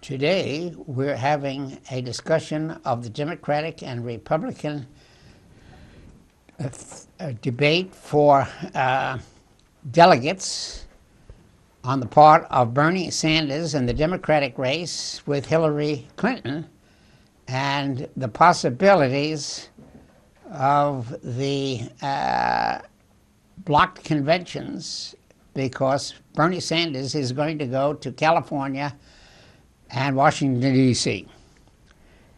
Today, we're having a discussion of the Democratic and Republican debate for delegates on the part of Bernie Sanders in the Democratic race with Hillary Clinton, and the possibilities of the blocked conventions, because Bernie Sanders is going to go to California and Washington, D.C.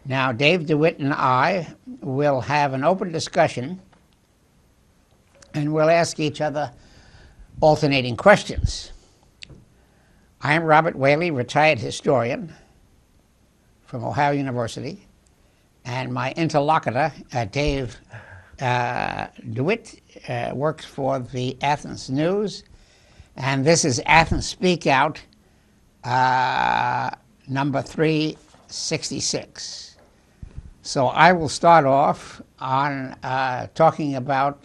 Now, Dave DeWitt and I will have an open discussion, and we'll ask each other alternating questions. I am Robert Whaley, retired historian from Ohio University, and my interlocutor, Dave DeWitt, works for the Athens News, and this is Athens Speakout number 366. So I will start off on talking about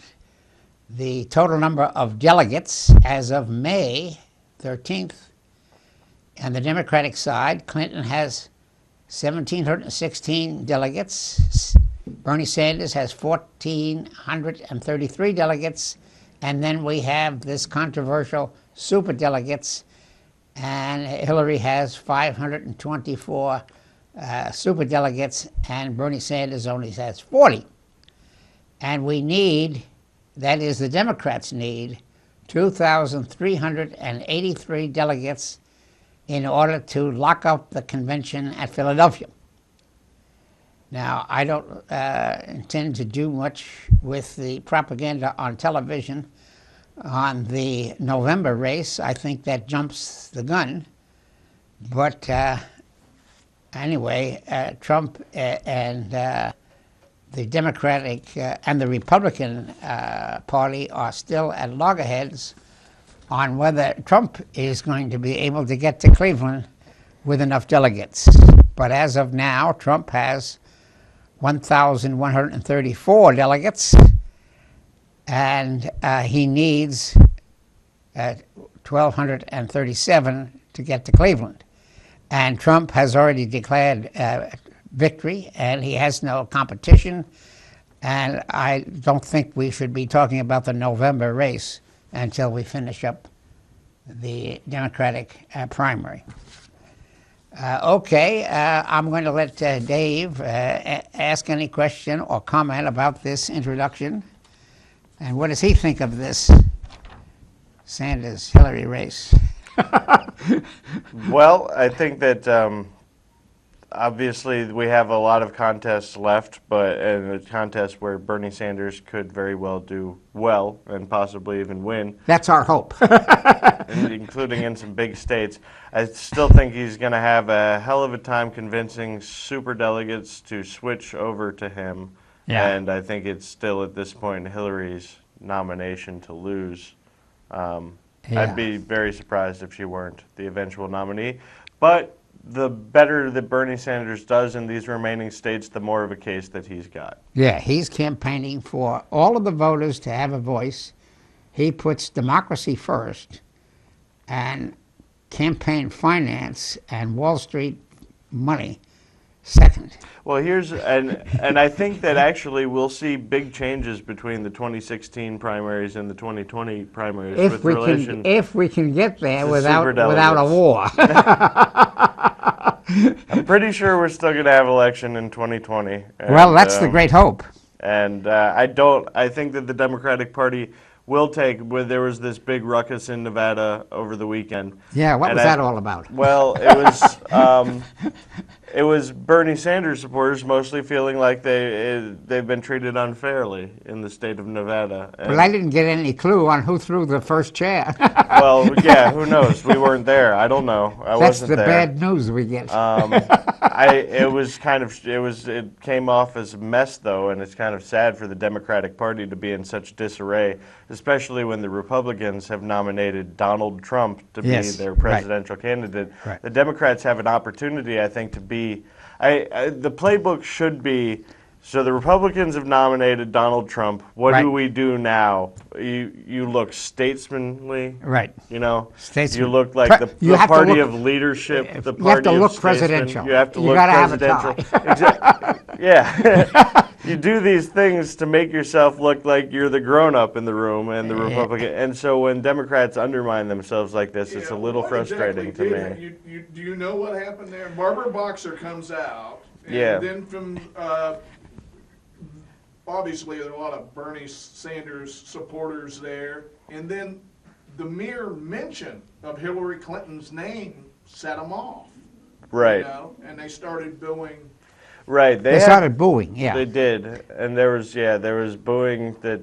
the total number of delegates as of May 13th. On the Democratic side, Clinton has 1,716 delegates. Bernie Sanders has 1,433 delegates. And then we have this controversial superdelegates, and Hillary has 524 superdelegates, and Bernie Sanders only has 40. And we need, that is, the Democrats need, 2,383 delegates in order to lock up the convention at Philadelphia. Now, I don't intend to do much with the propaganda on television on the November race. I think that jumps the gun. But anyway, Trump and the Democratic and the Republican Party are still at loggerheads on whether Trump is going to be able to get to Cleveland with enough delegates. But as of now, Trump has 1,134 delegates, and he needs 1,237 to get to Cleveland. And Trump has already declared victory, and he has no competition. And I don't think we should be talking about the November race until we finish up the Democratic primary. I'm going to let Dave ask any question or comment about this introduction. And what does he think of this Sanders-Hillary race? Well, I think that obviously we have a lot of contests left, but in a contest where Bernie Sanders could very well do well and possibly even win. That's our hope. Including in some big states. I still think he's going to have a hell of a time convincing superdelegates to switch over to him. Yeah. And I think it's still at this point Hillary's nomination to lose. I'd be very surprised if she weren't the eventual nominee. But the better that Bernie Sanders does in these remaining states, the more of a case that he's got. Yeah, he's campaigning for all of the voters to have a voice. He puts democracy first, and campaign finance and Wall Street money second. Well, and I think that actually we'll see big changes between the 2016 primaries and the 2020 primaries if we can get there without a war. I'm pretty sure we're still going to have election in 2020. Well, that's the great hope. And I think that the Democratic Party will take, there was this big ruckus in Nevada over the weekend. Yeah, what was that all about? Well, it was Bernie Sanders supporters mostly feeling like they've been treated unfairly in the state of Nevada. Well, I didn't get any clue on who threw the first chair. Well, yeah, who knows? We weren't there. I don't know. That's the bad news we get. It came off as a mess, though, and it's kind of sad for the Democratic Party to be in such disarray, especially when the Republicans have nominated Donald Trump to be their presidential candidate. Right. The Democrats have an opportunity, I think, to be. The playbook should be So the Republicans have nominated Donald Trump. What Right. do we do now? You look statesmanly. Right. You know, Statesman. you look like the You have to party look- of leadership. The you party have to of look statesmen. presidential. You have to You look gotta have a presidential. Exactly. Yeah. You do these things to make yourself look like you're the grown-up in the room and the Republican. And so when Democrats undermine themselves like this, it's a little frustrating to me. Do you know what happened there? Barbara Boxer comes out, and Yeah. then from obviously there are a lot of Bernie Sanders supporters there, and then the mere mention of Hillary Clinton's name set them off. Right. You know? And they started booing. Right. They started booing, yeah. They did, and there was booing that,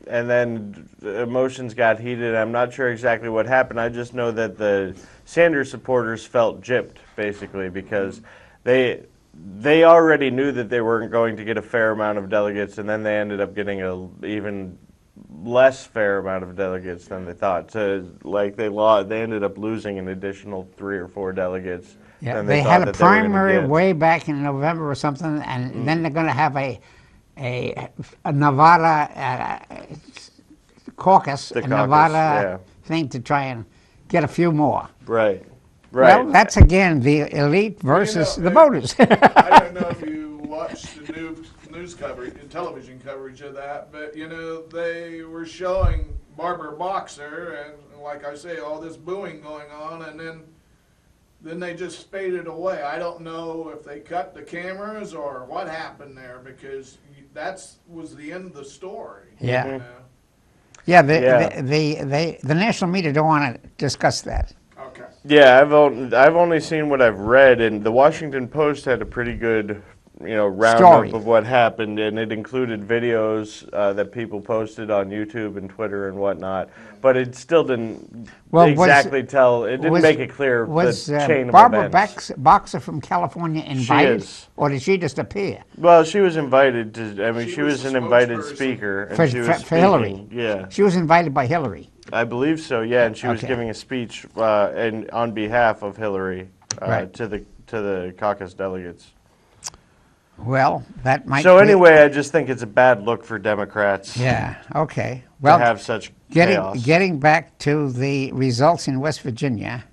and then the emotions got heated. I'm not sure exactly what happened. I just know that the Sanders supporters felt gypped, basically, because they already knew that they weren't going to get a fair amount of delegates, and then they ended up getting a even less fair amount of delegates than they thought. So, like, they ended up losing an additional 3 or 4 delegates. Yeah, than they thought had a that they were gonna primary get. way back in November or something, and then they're going to have a Nevada caucus, The a caucus, Nevada thing to try and get a few more. Right. Right. Well, that's again the elite versus the voters. I don't know if you watched the news coverage, television coverage of that, but you know they were showing Barbara Boxer, and like I say, all this booing going on, and then they just faded away. I don't know if they cut the cameras or what happened there, because that was the end of the story. Yeah. You know? Yeah, the national media don't want to discuss that. Okay. Yeah, I've only seen what I've read, and the Washington Post had a pretty good, roundup Story. of what happened, and it included videos that people posted on YouTube and Twitter and whatnot. But it still didn't exactly tell. It didn't make it clear Was the chain Barbara of events. Boxer from California invited, is. or did she just appear? Well, she was invited to. I mean, She she was was the an invited spokesperson. speaker, and For- she was for speaking. Hillary. Yeah, She was invited by Hillary. I believe so. Yeah, and she was Okay. giving a speech and on behalf of Hillary Right. to the caucus delegates. Well, that might. So be- anyway, I just think it's a bad look for Democrats Yeah. Okay. to Well, have such chaos. getting back to the results in West Virginia,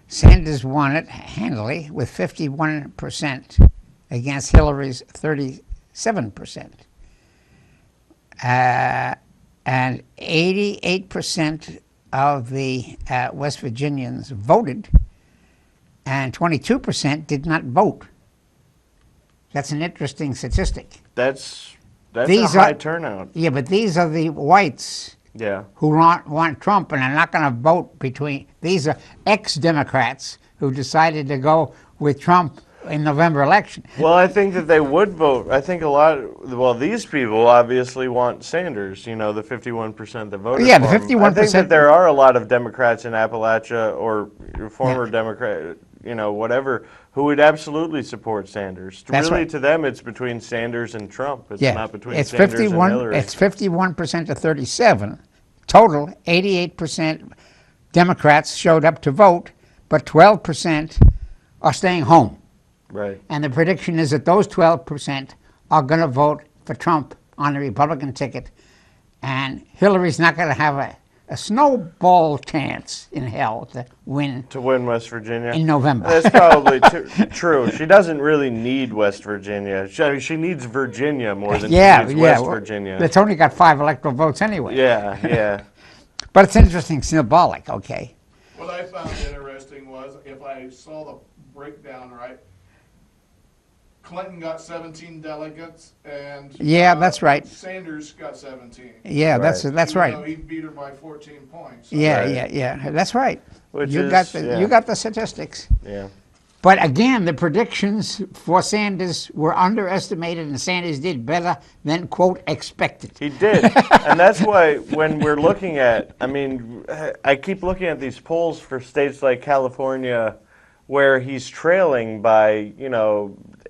Sanders won it handily with 51% against Hillary's 37%. And 88% of the West Virginians voted, and 22% did not vote. That's an interesting statistic. That's These a high are- turnout. Yeah, but these are the whites Yeah. who want Trump and are not going to vote between. These are ex-Democrats who decided to go with Trump in November election. Well, I think that they would vote. I think a lot. Well, these people obviously want Sanders. The 51% that voted. Yeah, the for him. 51%. I think that there are a lot of Democrats in Appalachia or former Democrat, whatever, who would absolutely support Sanders. That's really, right. to them, it's between Sanders and Trump. It's Yeah, not between it's Sanders 51. and Hillary. It's 51% to 37. Total, 88% Democrats showed up to vote, but 12% are staying home. Right. And the prediction is that those 12% are going to vote for Trump on the Republican ticket, and Hillary's not going to have a snowball chance in hell to win To win West Virginia. in November. That's probably true. She doesn't really need West Virginia. She needs Virginia more than she needs West Virginia. It's only got 5 electoral votes anyway. Yeah. But it's interesting, symbolic, okay? What I found interesting was, if I saw the breakdown right, Clinton got 17 delegates, and Yeah, that's right. Sanders got 17. Yeah, Right. that's Even right. though he beat her by 14 points. Yeah, Right. yeah. That's right. Which you is- got the yeah. you got the statistics. Yeah. But again, the predictions for Sanders were underestimated, and Sanders did better than, quote, expected. He did. And that's why when we're looking at, I keep looking at these polls for states like California where he's trailing by,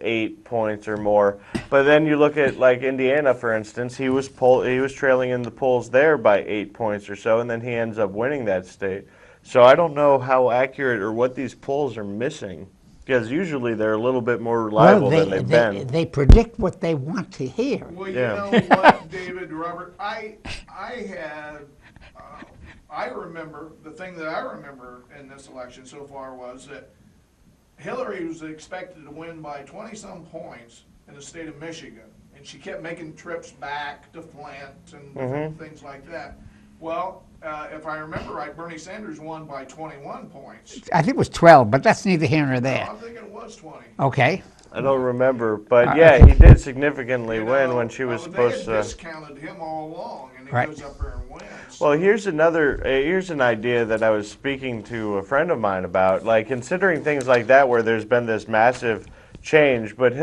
8 points or more. But then you look at like Indiana, for instance, he was trailing in the polls there by 8 points or so, and then he ends up winning that state. So I don't know how accurate or what these polls are missing. Because usually they're a little bit more reliable than they've been. They predict what they want to hear. Well, you Yeah. know what, David, Robert, I remember, the thing that I remember in this election so far was that Hillary was expected to win by 20-some points in the state of Michigan, and she kept making trips back to Flint and things like that. Well, if I remember right, Bernie Sanders won by 21 points. I think it was 12, but that's neither here nor there. I'm thinking it was 20. Okay. I don't remember, but yeah, he did significantly win when she was supposed They had to. discounted him all along, and he Right. goes up there and wins. Well, here's an idea that I was speaking to a friend of mine about, like considering things like that where there's been this massive change, but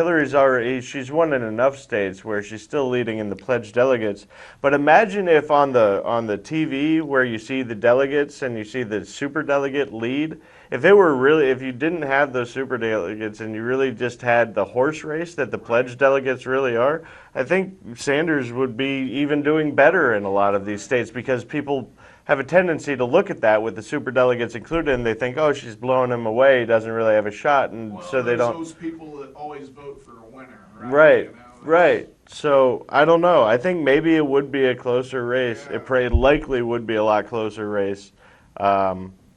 she's won in enough states where she's still leading in the pledged delegates. But imagine if on the TV where you see the delegates and you see the super delegate lead, if you didn't have those super delegates and you really just had the horse race that the pledged delegates really are, I think Sanders would be even doing better in a lot of these states because people have a tendency to look at that with the super delegates included and they think, oh, she's blowing him away, he doesn't really have a shot, and Well, so they there's don't. those people that always vote for a winner, right? Right, You know? right. So I don't know. I think maybe it would be a closer race. Yeah. It likely would be a lot closer race.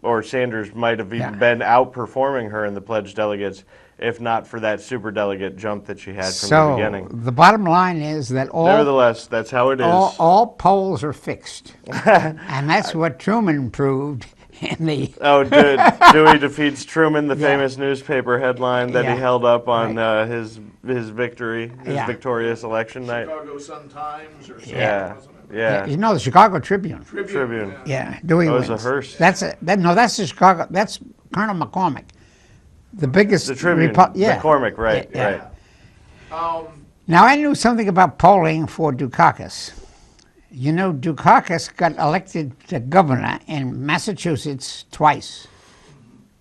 Or Sanders might have even Yeah. been outperforming her in the pledged delegates if not for that super delegate jump that she had from the So beginning. the bottom line is that Nevertheless, that's how it is. all polls are fixed, and that's what Truman proved in the. Oh, Dewey defeats Truman, the famous newspaper headline that Yeah. he held up on his victory, his Yeah. victorious election night. Chicago Sun-Times or something, Yeah, wasn't it? yeah. You know, the Chicago Tribune. Tribune. Yeah, Dewey Oh, it was wins. a Hearst. That's the Chicago. That's Colonel McCormick, the biggest. The Tribune, McCormick, right, Yeah. right. Now I knew something about polling for Dukakis. You know, Dukakis got elected to governor in Massachusetts twice,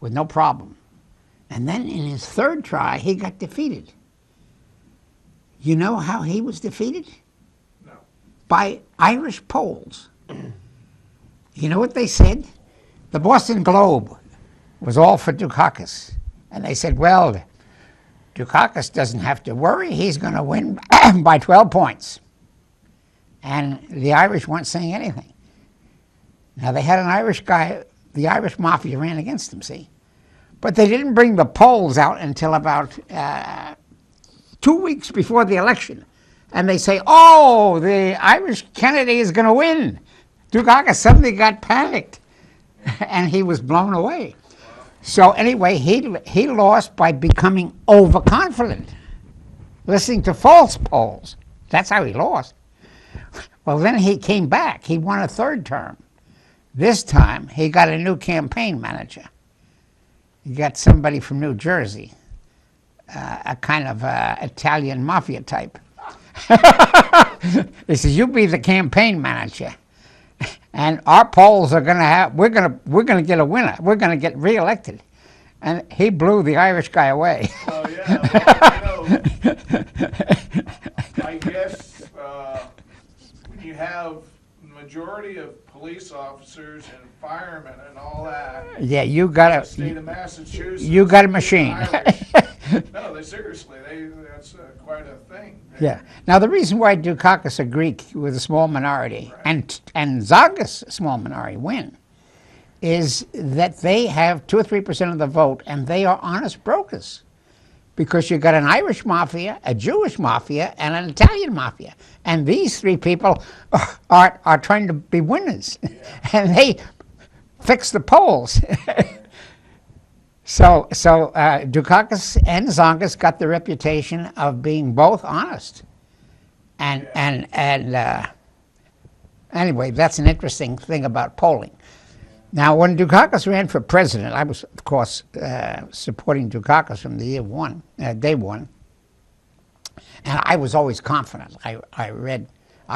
with no problem, and then in his third try he got defeated. You know how he was defeated? No. By Irish polls. You know what they said? The Boston Globe was all for Dukakis. And they said, well, Dukakis doesn't have to worry. He's going to win by 12 points. And the Irish weren't saying anything. Now, they had an Irish guy, the Irish mafia ran against him, see? But they didn't bring the polls out until about 2 weeks before the election. And they say, oh, the Irish candidate is going to win. Dukakis suddenly got panicked, and he was blown away. So anyway, he lost by becoming overconfident, listening to false polls. That's how he lost. Well, then he came back. He won a third term. This time, he got a new campaign manager. He got somebody from New Jersey, a kind of Italian mafia type. He says, "You be the campaign manager, and our polls are we're gonna get a winner. We're gonna get reelected." And he blew the Irish guy away. Oh, yeah. Well, I guess when you have the majority of police officers and firemen and all that, Yeah, you the got state of Massachusetts, you got a machine. Irish. No, that's quite a thing. Yeah. Now the reason why Dukakis, a Greek with a small minority, and Zongas, a small minority, win, is that they have 2 or 3% of the vote, and they are honest brokers, because you got an Irish mafia, a Jewish mafia, and an Italian mafia, and these three people are trying to be winners, and they fix the polls. So Dukakis and Zongas got the reputation of being both honest, and anyway, that's an interesting thing about polling. Now, when Dukakis ran for president, I was, of course, supporting Dukakis from the day one, and I was always confident. I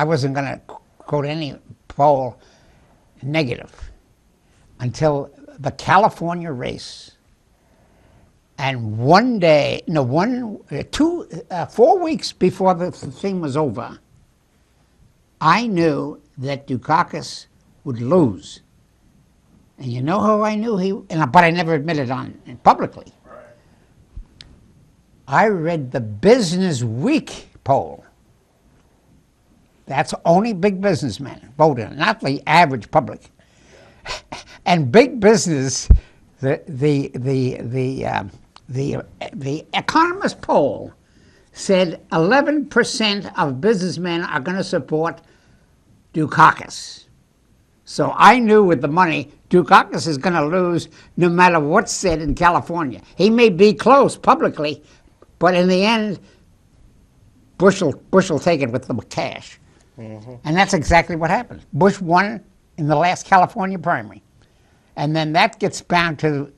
wasn't going to quote any poll negative until the California race. And 4 weeks before the thing was over, I knew that Dukakis would lose. And you know how I knew but I never admitted publicly. Right. I read the Business Week poll. That's only big businessmen voting, not the average public. And big business, the Economist poll said 11% of businessmen are going to support Dukakis. So I knew with the money, Dukakis is going to lose no matter what's said in California. He may be close publicly, but in the end, Bush will take it with the cash. Mm-hmm. And that's exactly what happened. Bush won in the last California primary. And then that gets bound to...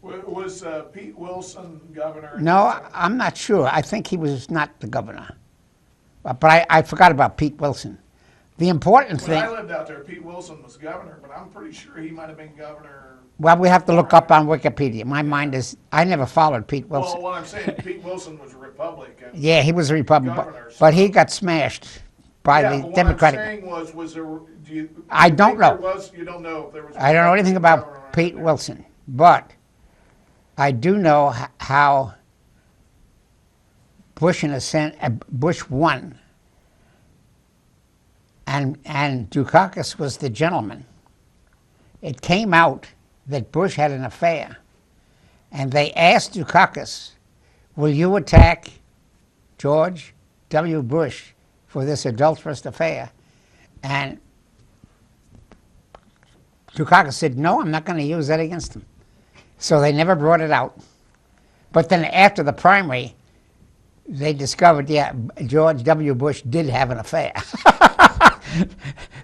Was Pete Wilson governor? No, I'm not sure. I think he was not the governor. But I forgot about Pete Wilson. The important thing... When I lived out there, Pete Wilson was governor, but I'm pretty sure he might have been governor... Well, we have to look up on Wikipedia. My mind is... I never followed Pete Wilson. Well, what I'm saying, Pete Wilson was a Republican. Yeah, he was a Republican, governor, but he got smashed by the Democratic... What I'm saying was there... I don't know. You don't know if there was... I don't know anything about Pete Wilson, but I do know how Bush, in a sense, Bush won, and Dukakis was the gentleman. It came out that Bush had an affair, and they asked Dukakis, will you attack George W. Bush for this adulterous affair? And Dukakis said, no, I'm not going to use that against him. So they never brought it out. But then after the primary, they discovered, yeah, George W. Bush did have an affair.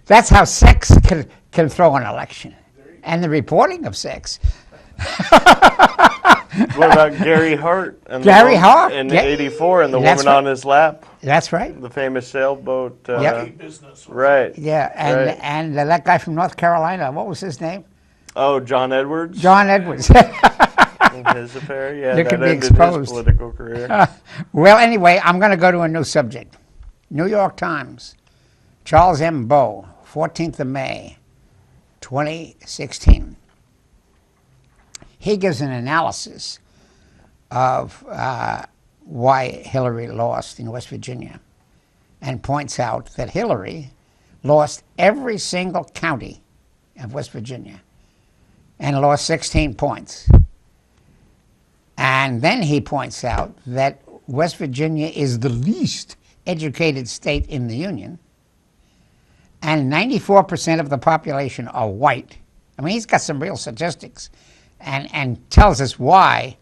That's how sex can throw an election. And the reporting of sex. What about Gary Hart? And Gary Hart? In '84 and the woman on his lap? That's right. The famous sailboat. Business. Right. Yeah, and that guy from North Carolina, what was his name? Oh, John Edwards? John Edwards. His affair, yeah, you that could be ended exposed. His political career. Well, anyway, I'm going to go to a new subject. New York Times, Charles M. Bowe, 14th of May, 2016. He gives an analysis of why Hillary lost in West Virginia and points out that Hillary lost every single county of West Virginia and lost 16 points. And then he points out that West Virginia is the least educated state in the Union, and 94% of the population are white. I mean, he's got some real statistics and tells us why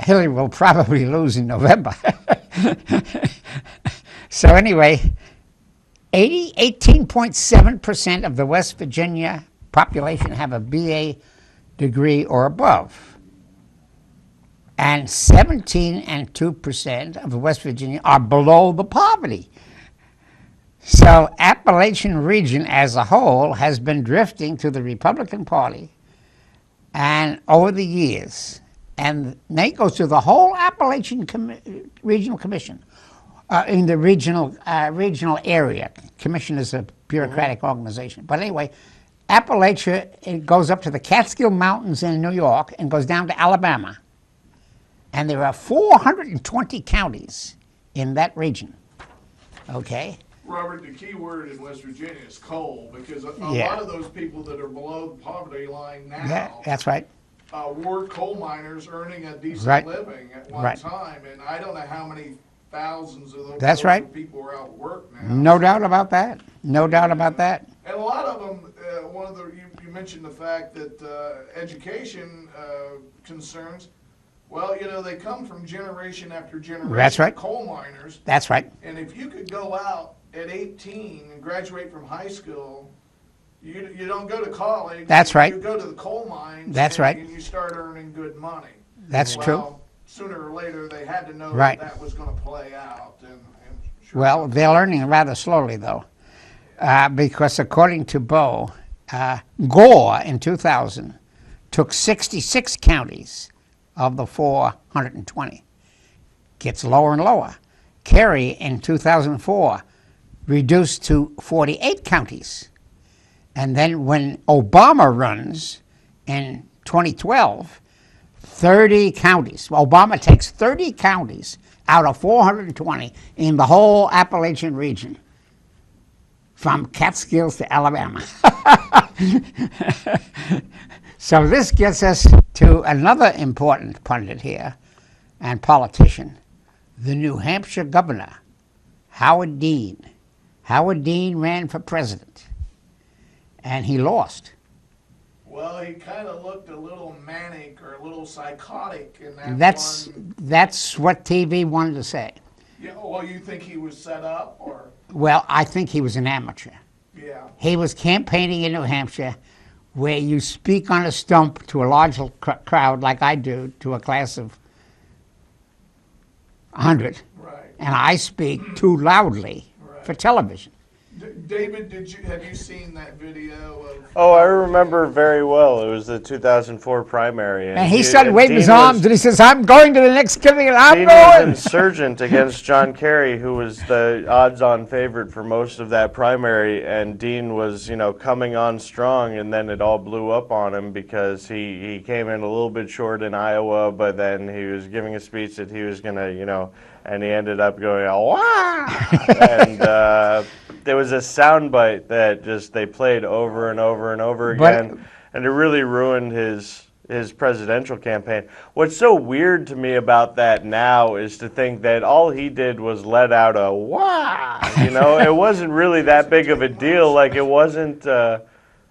Hillary will probably lose in November. So anyway, 18.7% of the West Virginia population have a BA degree or above. And 17.2% of the West Virginia are below the poverty. So Appalachian region as a whole has been drifting to the Republican Party and over the years. And that goes to the whole Appalachian Regional Commission. In the regional area. Commission is a bureaucratic organization. But anyway, Appalachia, it goes up to the Catskill Mountains in New York and goes down to Alabama. And there are 420 counties in that region. Okay? Robert, the key word in West Virginia is coal, because a lot of those people that are below the poverty line now that's right. were coal miners earning a decent living at one time. And I don't know how many thousands of those people are out of work now. No doubt about that. No doubt about that. And a lot of them, you mentioned the fact that education concerns, well, they come from generation after generation of coal miners. That's right. And if you could go out at 18 and graduate from high school, you don't go to college. That's right. You go to the coal mines. That's right. And you start earning good money. That's true. Sooner or later, they had to know that was going to play out. Well, they're learning rather slowly, though, because according to Bowe, Gore in 2000 took 66 counties of the 420. Gets lower and lower. Kerry in 2004 reduced to 48 counties. And then when Obama runs in 2012, 30 counties. Obama takes 30 counties out of 420 in the whole Appalachian region, from Catskills to Alabama. So this gets us to another important pundit here and politician, the New Hampshire governor, Howard Dean. Howard Dean ran for president, and he lost. Well, he kind of looked a little manic or a little psychotic in that one. That's what TV wanted to say. Yeah, well, you think he was set up, or? Well, I think he was an amateur. Yeah. He was campaigning in New Hampshire, where you speak on a stump to a large crowd like I do, to a class of 100. Right. And I speak too loudly for television. David, have you seen that video of? Oh, I remember very well. It was the 2004 primary, and he started waving his arms, and he says, "I'm going to the next committee, and I'm Dean going." was insurgent against John Kerry, who was the odds-on favorite for most of that primary, and Dean was, coming on strong, and then it all blew up on him because he came in a little bit short in Iowa, but then he was giving a speech that he was going to, and he ended up going, "Wah!" And there was a soundbite that they played over and over and over again, and it really ruined his presidential campaign. What's so weird to me about that now is to think that all he did was let out a "wah." It wasn't really that big of a deal. Like, it wasn't.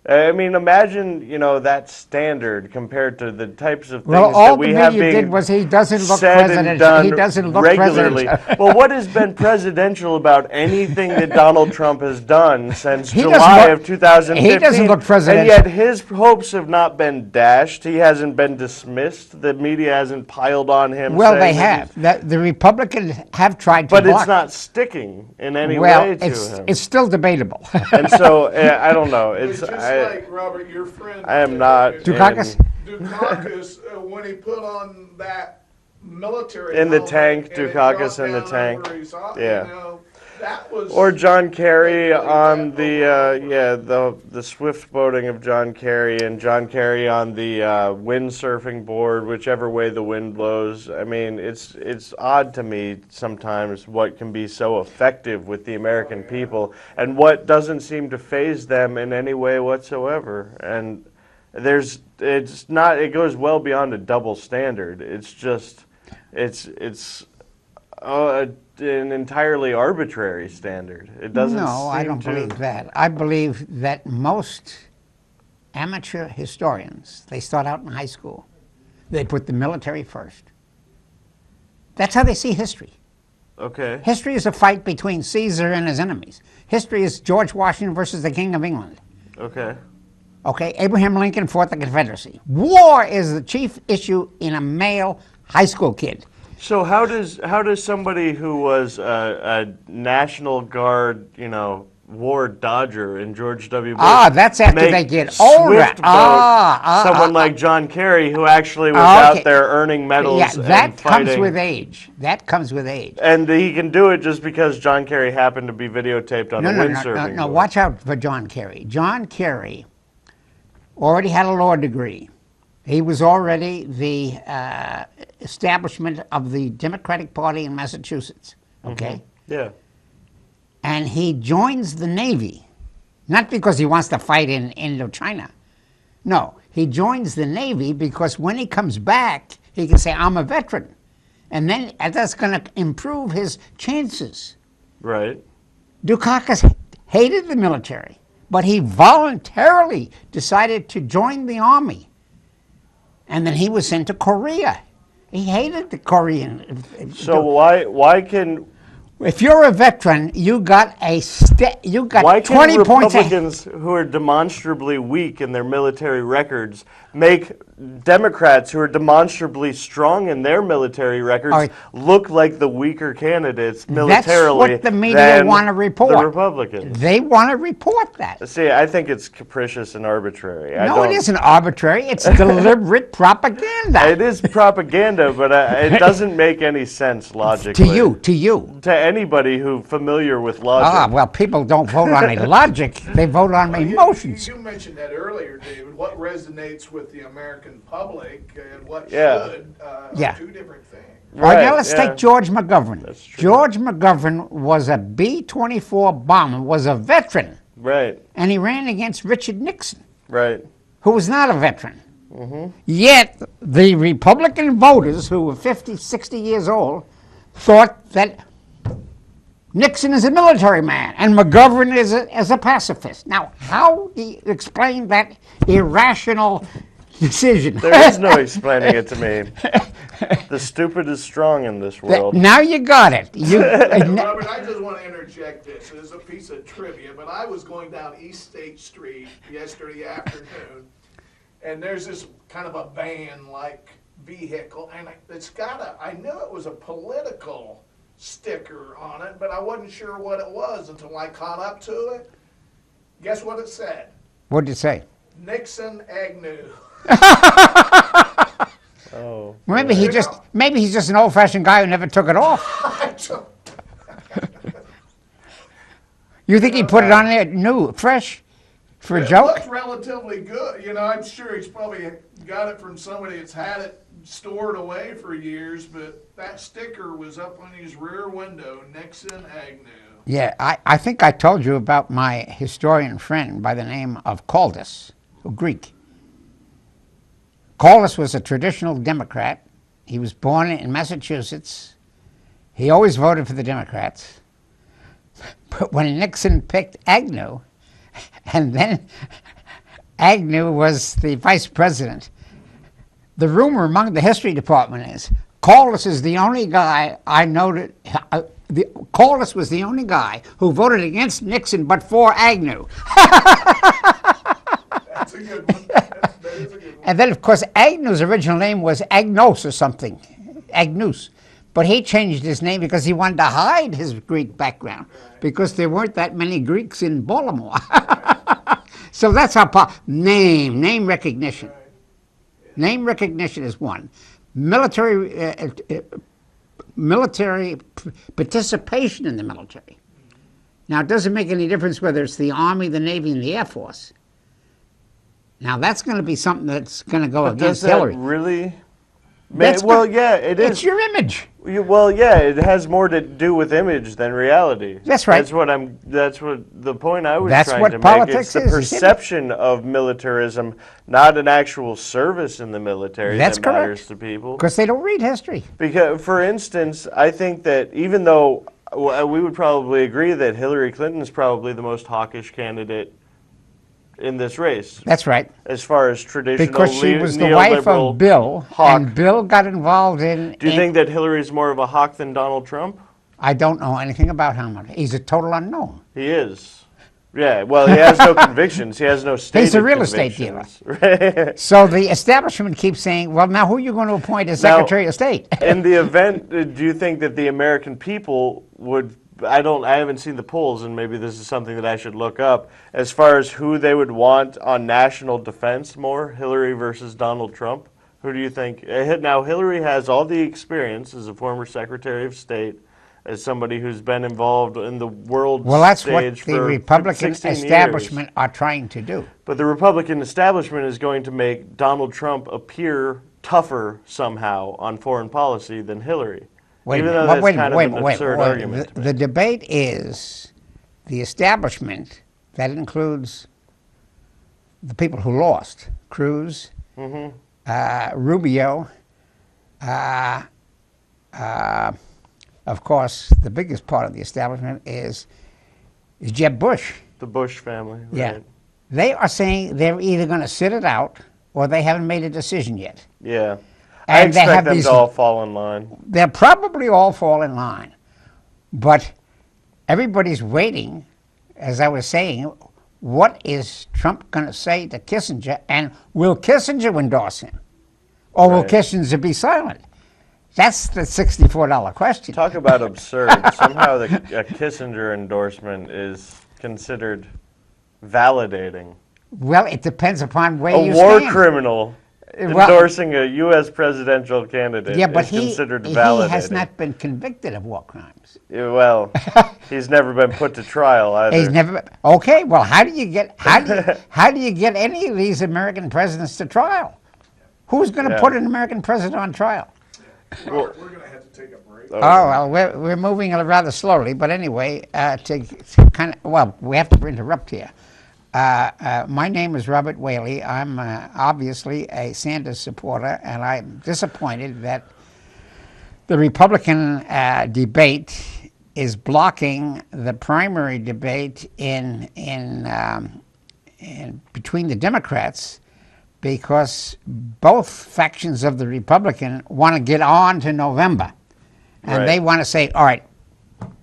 I mean, imagine, that standard compared to the types of things that we have being did was he doesn't look said and done he doesn't look regularly. Well, what has been presidential about anything that Donald Trump has done since July of 2015? He doesn't look presidential. And yet his hopes have not been dashed. He hasn't been dismissed. The media hasn't piled on him. Well, they have. The Republicans have tried to But block. it's not sticking in any way to him. It's still debatable. And so, I don't know. It's like Robert, your friend. I am not. Dukakis? Dukakis, when he put on that military in the helmet tank, and Dukakis in the down tank. over his eye, Yeah. that was. Or John Kerry on the swift boating of John Kerry, and John Kerry on the windsurfing board, whichever way the wind blows. I mean, it's odd to me sometimes what can be so effective with the American people and what doesn't seem to faze them in any way whatsoever. And it goes well beyond a double standard. It's just an entirely arbitrary standard. It doesn't. No, I don't believe that. I believe that most amateur historians, they start out in high school. They put the military first. That's how they see history. Okay. History is a fight between Caesar and his enemies. History is George Washington versus the King of England. Okay. Okay, Abraham Lincoln fought the Confederacy. War is the chief issue in a male high school kid. So how does somebody who was a National Guard, war dodger in George W. Bush that's after they get older. Someone like John Kerry, who actually was out there earning medals and fighting. Yeah, that comes with age. That comes with age. And he can do it just because John Kerry happened to be videotaped on a windsurfing board. No, watch out for John Kerry. John Kerry already had a law degree. He was already the establishment of the Democratic Party in Massachusetts, okay? Mm-hmm. Yeah. And he joins the Navy, not because he wants to fight in Indochina. No, he joins the Navy because when he comes back, he can say, I'm a veteran. And then that's going to improve his chances. Right. Dukakis hated the military, but he voluntarily decided to join the army. And then he was sent to Korea. He hated the Korean. So why can? If you're a veteran, you got 20 why can points. Republicans who are demonstrably weak in their military records make Democrats who are demonstrably strong in their military records look like the weaker candidates militarily? That's what the media want to report. The Republicans. They want to report that. See, I think it's capricious and arbitrary. No, it isn't arbitrary. It's deliberate propaganda. It is propaganda, but it doesn't make any sense logically. To you. To anybody who's familiar with logic. Well, people don't vote on a logic. They vote on emotions. You mentioned that earlier, David. What resonates with with the American public and what Yeah. should Yeah. are two different things. All right, now Right, let's yeah. take George McGovern. That's true. George McGovern was a B-24 bomber, was a veteran, Right, and he ran against Richard Nixon, right. who was not a veteran. Yet the Republican voters, who were 50, 60 years old, thought that Nixon is a military man and McGovern is a pacifist. Now, how do you explain that irrational decision? There is no explaining it to me. The stupid is strong in this world. Now you got it. You, Robert, I just want to interject this as a piece of trivia, but I was going down East State Street yesterday afternoon, and there's this kind of a van-like vehicle, and it's got I knew it was a political sticker on it, but I wasn't sure what it was until I caught up to it. Guess what it said? what did you say? Nixon Agnew. Oh. Maybe he's just an old-fashioned guy who never took it off. You think he put it on there new, fresh, for a It joke? looks relatively good. You know, I'm sure he's probably got it from somebody that's had it stored away for years, but that sticker was up on his rear window, Nixon Agnew. Yeah, I think I told you about my historian friend by the name of Caldus, a Greek. Caldus was a traditional Democrat. He was born in Massachusetts. He always voted for the Democrats. But when Nixon picked Agnew, and then Agnew was the vice president, the rumor among the history department is Caldus is the only guy I noted. Caldus was the only guy who voted against Nixon but for Agnew. That's a good one. That is a good one. And then, of course, Agnew's original name was Agnos or something, Agnus. But he changed his name because he wanted to hide his Greek background, because there weren't that many Greeks in Baltimore. So that's how name recognition. Name recognition is one. Military participation in the military. Now, it doesn't make any difference whether it's the Army, the Navy, and the Air Force. Now, that's going to be something that's going to go But against does that Hillary. really? That's Well, good. yeah, it It's is. your image. Well, yeah, it has more to do with image than reality. That's right. That's what the point I was That's trying what to politics make. It's the is, isn't it? perception of militarism, not an actual service in the military That's that matters correct. to people. Because they don't read history. Because, for instance, I think that even though we would probably agree that Hillary Clinton is probably the most hawkish candidate in this race, That's right. as far as traditional Because she was the wife neoliberal of Bill, hawk. and Bill got involved in... Do you think that Hillary's more of a hawk than Donald Trump? I don't know anything about him. He's a total unknown. He is. Yeah, well, he has no convictions. He has no stated He's a real estate dealer. Right. So the establishment keeps saying, well, now who are you going to appoint as Now, Secretary of State? In the event, do you think that the American people would... I haven't seen the polls, and maybe this is something that I should look up, as far as who they would want on national defense more, Hillary versus Donald Trump. Who do you think? Now, Hillary has all the experience as a former Secretary of State, as somebody who's been involved in the world Well, that's stage what the for Republican 16 years. establishment are trying to do. But the Republican establishment is going to make Donald Trump appear tougher somehow on foreign policy than Hillary. Wait a Even minute. though Well, that's wait a kind minute, of an wait, absurd wait. argument. to The me. debate is the establishment, that includes the people who lost, Cruz, Rubio, of course, the biggest part of the establishment is Jeb Bush. The Bush family. Yeah. Right. They are saying they're either going to sit it out or they haven't made a decision yet. Yeah. I And they expect have them these- to all fall in line. They'll probably all fall in line. But everybody's waiting, as I was saying, what is Trump going to say to Kissinger, and will Kissinger endorse him? Or will Right. Kissinger be silent? That's the $64 question. Talk about absurd. Somehow a Kissinger endorsement is considered validating. Well, it depends upon where A you war stand. criminal Well- endorsing a U.S. presidential candidate Yeah, but is he considered validating. has not been convicted of war crimes. Yeah, well, he's never been put to trial either. He's never. Okay, well, how do you get any of these American presidents to trial? Who's going to put an American president on trial? Robert, we're going to have to take a break. Oh, well, we're moving rather slowly. But anyway, to kind of, well, we have to interrupt here. My name is Robert Whaley. I'm obviously a Sanders supporter, and I'm disappointed that the Republican debate is blocking the primary debate in between the Democrats, because both factions of the Republican want to get on to November. And they want to say, all right,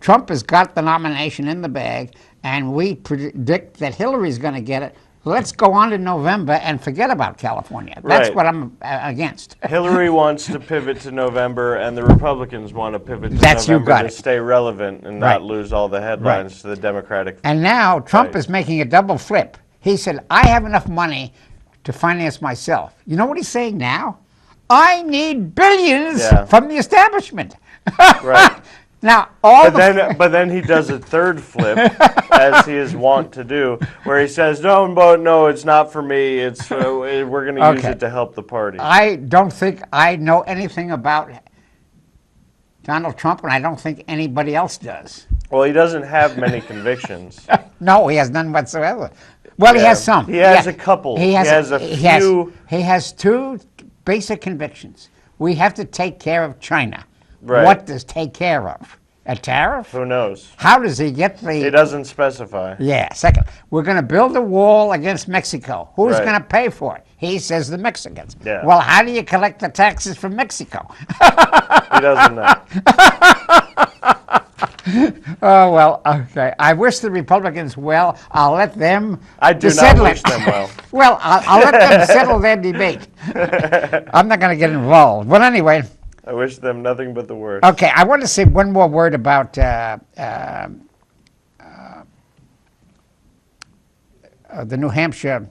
Trump has got the nomination in the bag, and we predict that Hillary's going to get it. Let's go on to November and forget about California. That's what I'm against. Hillary wants to pivot to November, and the Republicans want to pivot to November to stay relevant and not lose all the headlines to the Democratic. And now Trump is making a double flip. He said, I have enough money to finance myself. You know what he's saying now? I need billions from the establishment. Right. Now, but then he does a third flip, as he is wont to do, where he says, no, it's not for me. It's we're going to use it to help the party. I don't think I know anything about Donald Trump, and I don't think anybody else does. Well, he doesn't have many convictions. No, he has none whatsoever. Well, he has some. He has a couple. He has a few. He has two basic convictions. We have to take care of China. Right. What does take care of? A tariff? Who knows? How does he get the... He doesn't specify. Yeah, second. We're going to build a wall against Mexico. Who's going to pay for it? He says the Mexicans. Yeah. Well, how do you collect the taxes from Mexico? He doesn't know. Oh, well, okay. I wish the Republicans well. I'll let them... I do not wish them well. Well, I'll let them settle their debate. I'm not going to get involved. But anyway... I wish them nothing but the worst. Okay, I want to say one more word about the New Hampshire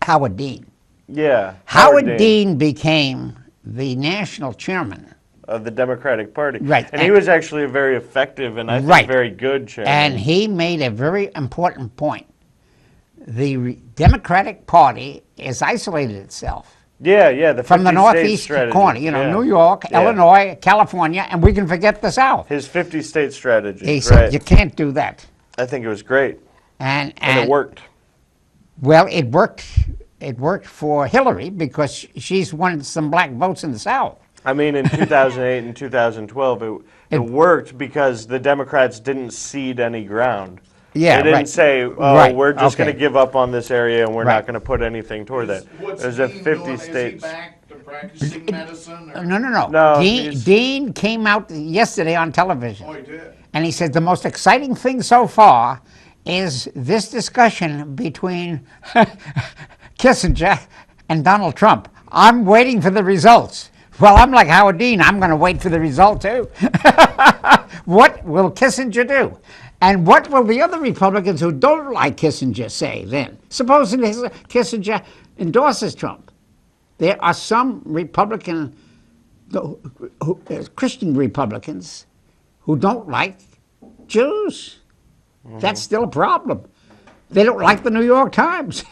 Howard Dean. Yeah. Howard Dean became the national chairman of the Democratic Party. Right. And he was actually a very effective and I think very good chairman. And he made a very important point. The Democratic Party has isolated itself. The from the northeast corner, New York, Illinois, California, and we can forget the South. His 50-state strategy. He said, you can't do that. I think it was great. And it worked. Well, it worked. It worked for Hillary because she's won some black votes in the South. I mean, in 2008 and 2012, it worked because the Democrats didn't cede any ground. Yeah, they didn't say, we're just going to give up on this area and we're not going to put anything toward that. There's a 50 states. Is he back to practicing medicine? Or? No. Dean came out yesterday on television. Oh, he did? And he said the most exciting thing so far is this discussion between Kissinger and Donald Trump. I'm waiting for the results. Well, I'm like Howard Dean. I'm going to wait for the result, too. What will Kissinger do? And what will the other Republicans who don't like Kissinger say then? Supposing Kissinger endorses Trump. There are some Republican, Christian Republicans, who don't like Jews. Mm-hmm. That's still a problem. They don't like the New York Times.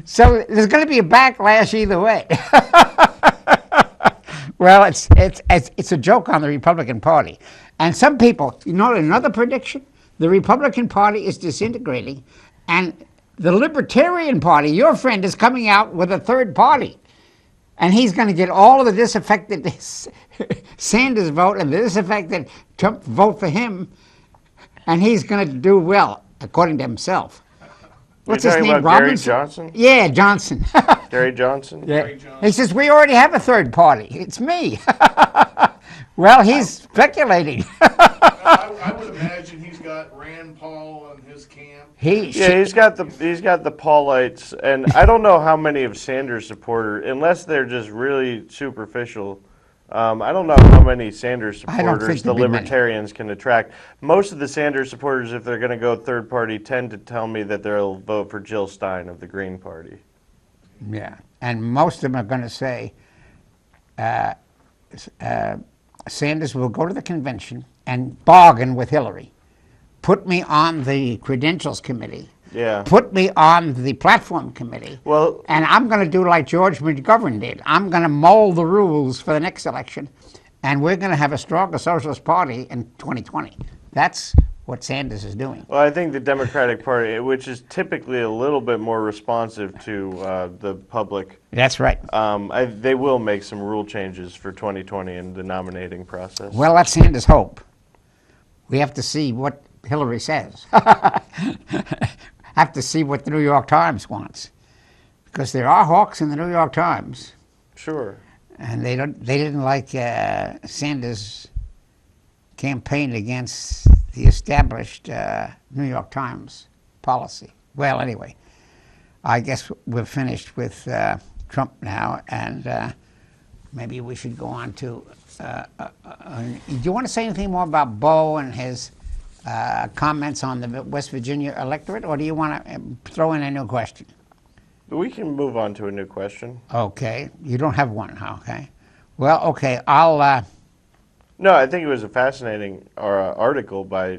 So there's going to be a backlash either way. Well, it's a joke on the Republican Party. And some people, another prediction? The Republican Party is disintegrating, and the Libertarian Party, your friend, is coming out with a third party. And he's going to get all of the disaffected Sanders vote and the disaffected Trump vote for him, and he's going to do well, according to himself. What's his name? Robinson? Gary Johnson? Yeah, Johnson. Gary Johnson? Yeah. Gary Johnson. He says, we already have a third party. It's me. Well, he's speculating. I would imagine he's got Rand Paul in his camp. He's got the Paulites, and I don't know how many of Sanders supporters, unless they're just really superficial. I don't know how many Sanders supporters the Libertarians can attract. Most of the Sanders supporters, if they're going to go third party, tend to tell me that they'll vote for Jill Stein of the Green Party. Yeah, and most of them are going to say Sanders will go to the convention and bargain with Hillary. Put me on the credentials committee Yeah. Put me on the platform committee. Well, and I'm going to do like George McGovern did. I'm going to mold the rules for the next election, and we're going to have a stronger Socialist Party in 2020. That's what Sanders is doing. Well, I think the Democratic Party, which is typically a little bit more responsive to the public. That's right. They will make some rule changes for 2020 in the nominating process. Well, that's Sanders' hope. We have to see what Hillary says. Have to see what the New York Times wants, because there are hawks in the New York Times. Sure. And they didn't like Sanders' campaign against the established New York Times policy. Well, anyway, I guess we're finished with Trump now, and maybe we should go on to. Do you want to say anything more about Bo and his comments on the West Virginia electorate, or do you want to throw in a new question? We can move on to a new question. Okay, you don't have one, huh? Okay. Well, okay, I'll. No, I think it was a fascinating article by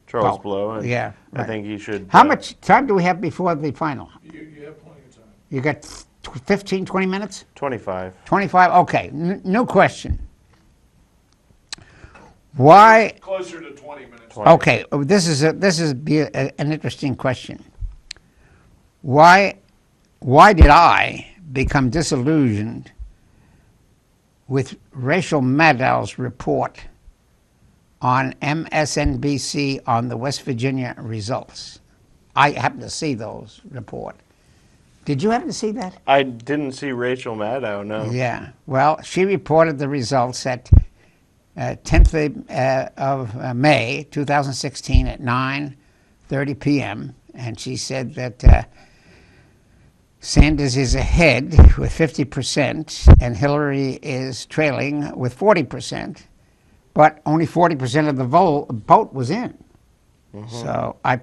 Charles Blow. And yeah, right. I think he should. How much time do we have before the final? You have plenty of time. You got 15, 20 minutes? 25. 25? Okay, new question. Why? Closer to 20 minutes. Okay, this is an interesting question. Why did I become disillusioned with Rachel Maddow's report on MSNBC on the West Virginia results? I happened to see those report. Did you happen to see that? I didn't see Rachel Maddow, no. Yeah. Well, she reported the results at 10th of May 2016 at 9:30 p.m. And she said that Sanders is ahead with 50% and Hillary is trailing with 40%, but only 40% of the vote was in. Mm-hmm. So I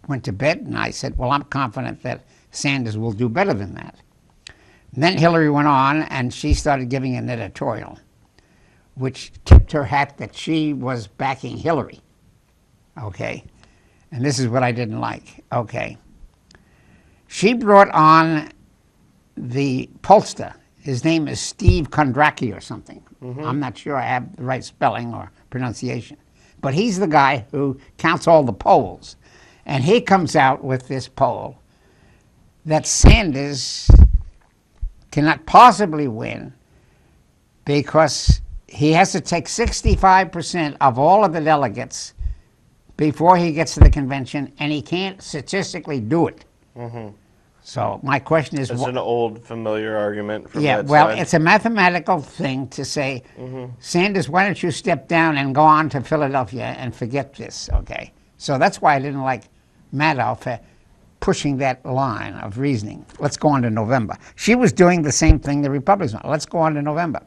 went to bed and I said, well, I'm confident that Sanders will do better than that. And then Hillary went on and she started giving an editorial, which tipped her hat that she was backing Hillary. Okay? And this is what I didn't like. Okay. She brought on the pollster. His name is Steve Kondracki or something. Mm-hmm. I'm not sure I have the right spelling or pronunciation. But he's the guy who counts all the polls. And he comes out with this poll that Sanders cannot possibly win because he has to take 65% of all of the delegates before he gets to the convention, and he can't statistically do it. Mm-hmm. So my question is... It's an old, familiar argument from that side. It's a mathematical thing to say, Sanders, why don't you step down and go on to Philadelphia and forget this, okay? So that's why I didn't like Maddow for pushing that line of reasoning. Let's go on to November. She was doing the same thing the Republicans want. Let's go on to November.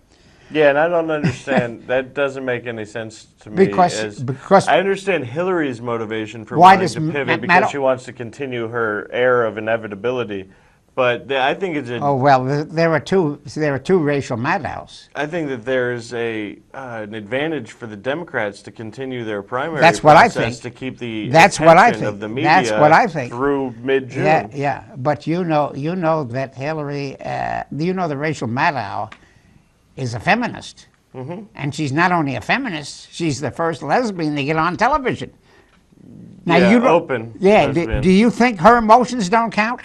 Yeah, and I don't understand. That doesn't make any sense to me. Because I understand Hillary's motivation for wanting to pivot because she wants to continue her air of inevitability. But I think it's a... Oh, well, there were two Rachel Maddows. I think that there's an advantage for the Democrats to continue their primary process to keep the attention of the media That's what I think. Through mid-June. Yeah. But you know that Hillary, the Rachel Maddow is a feminist. Mm-hmm. And she's not only a feminist, she's the first lesbian to get on television. Now, open. Yeah, do you think her emotions don't count?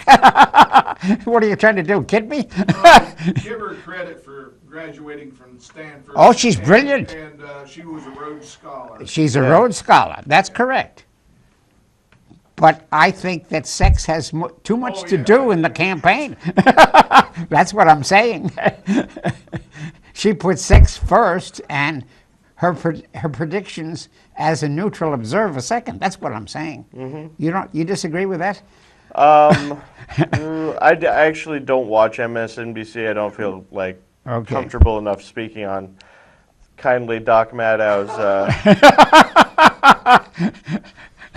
What are you trying to do, kid me? Give her credit for graduating from Stanford. Oh, she's brilliant. And she was a Rhodes Scholar. She's a Rhodes Scholar. That's correct. But I think that sex has too much to do in the campaign. That's what I'm saying. She put sex first and her predictions as a neutral observer second. That's what I'm saying. Mm-hmm. You disagree with that? I actually don't watch MSNBC. I don't feel like comfortable enough speaking on kindly Doc Maddow's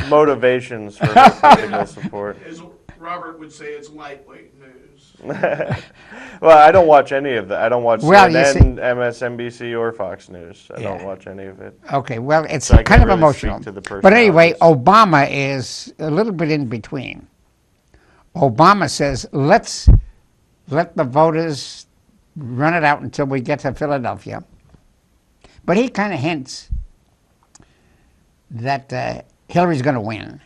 motivations for her political support. Is Robert would say it's lightweight news. Well, I don't watch any of that. I don't watch Well, you CNN, MSNBC, or Fox News. I don't watch any of it. Okay, well, it's So I kind can't of really emotional. speak to the But anyway, personalities. Obama is a little bit in between. Obama says, let's let the voters run it out until we get to Philadelphia. But he kind of hints that Hillary's going to win.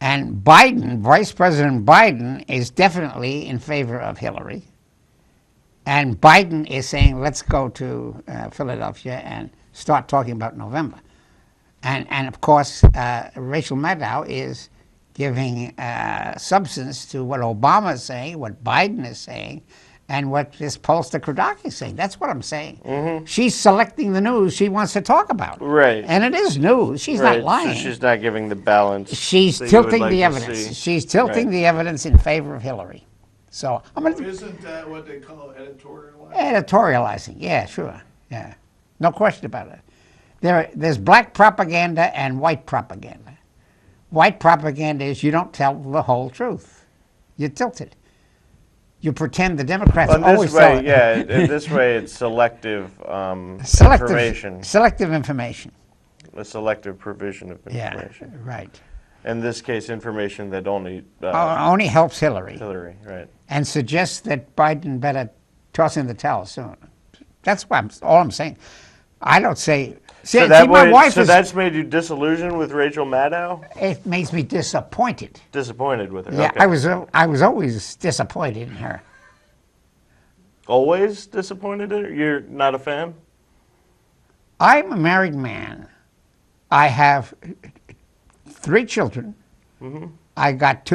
And Biden, Vice President Biden, is definitely in favor of Hillary. And Biden is saying, let's go to Philadelphia and start talking about November. And of course, Rachel Maddow is giving substance to what Obama is saying, what Biden is saying, and what this pollster Krodaki is saying. That's what I'm saying. Mm-hmm. She's selecting the news she wants to talk about. Right. And it is news. She's not lying. So she's not giving the balance. She's that you tilting would like the to evidence. see. She's tilting Right. the evidence in favor of Hillary. So I'm going to Isn't that what they call editorializing? editorializing. Yeah, sure. Yeah, no question about it. There's black propaganda and white propaganda. White propaganda is you don't tell the whole truth. You tilt it. You pretend the Democrats Well, always this way, tell it. yeah. In this way, it's selective information. Selective information. A selective provision of Yeah, information. right. In this case, information that only Only helps Hillary. Hillary, right? And suggests that Biden better toss in the towel soon. That's all I'm saying. I don't say. See, my wife is. That's made you disillusioned with Rachel Maddow? It makes me disappointed. Disappointed with her. Yeah, Okay. I was always disappointed in her. Always disappointed in her? You're not a fan? I'm a married man. I have 3 children. Mm-hmm. I got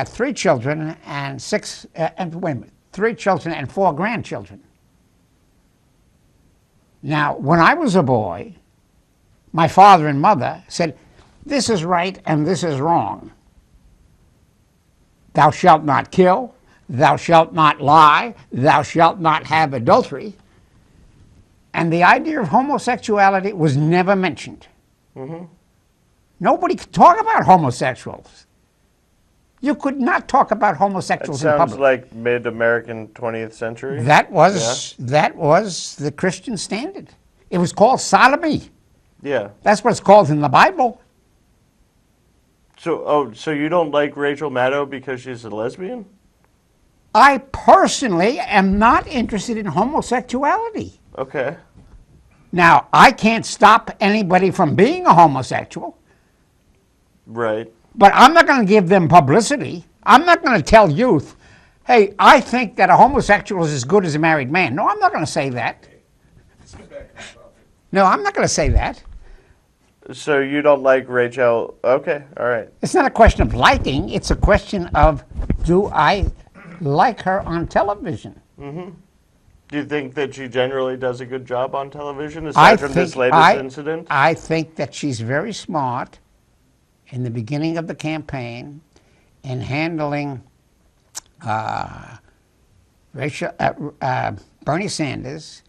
3 children and 6. And wait a minute, 3 children and 4 grandchildren. Now, when I was a boy, my father and mother said, "This is right and this is wrong. Thou shalt not kill. Thou shalt not lie. Thou shalt not have adultery." And the idea of homosexuality was never mentioned. Mm-hmm. Nobody could talk about homosexuals. You could not talk about That homosexuals in sounds public. like mid-American 20th century. That was the Christian standard. It was called sodomy. Yeah. That's what it's called in the Bible. So you don't like Rachel Maddow because she's a lesbian? I personally am not interested in homosexuality. Okay. Now, I can't stop anybody from being a homosexual, Right. but I'm not going to give them publicity. I'm not going to tell youth, hey, I think that a homosexual is as good as a married man. No, I'm not going to say that. Let's get back on topic. No, I'm not going to say that. So you don't like Rachel? Okay, all right. It's not a question of liking. It's a question of, do I like her on television? Mm-hmm. Do you think that she generally does a good job on television, aside from this latest incident? I think that she's very smart in the beginning of the campaign in handling Bernie Sanders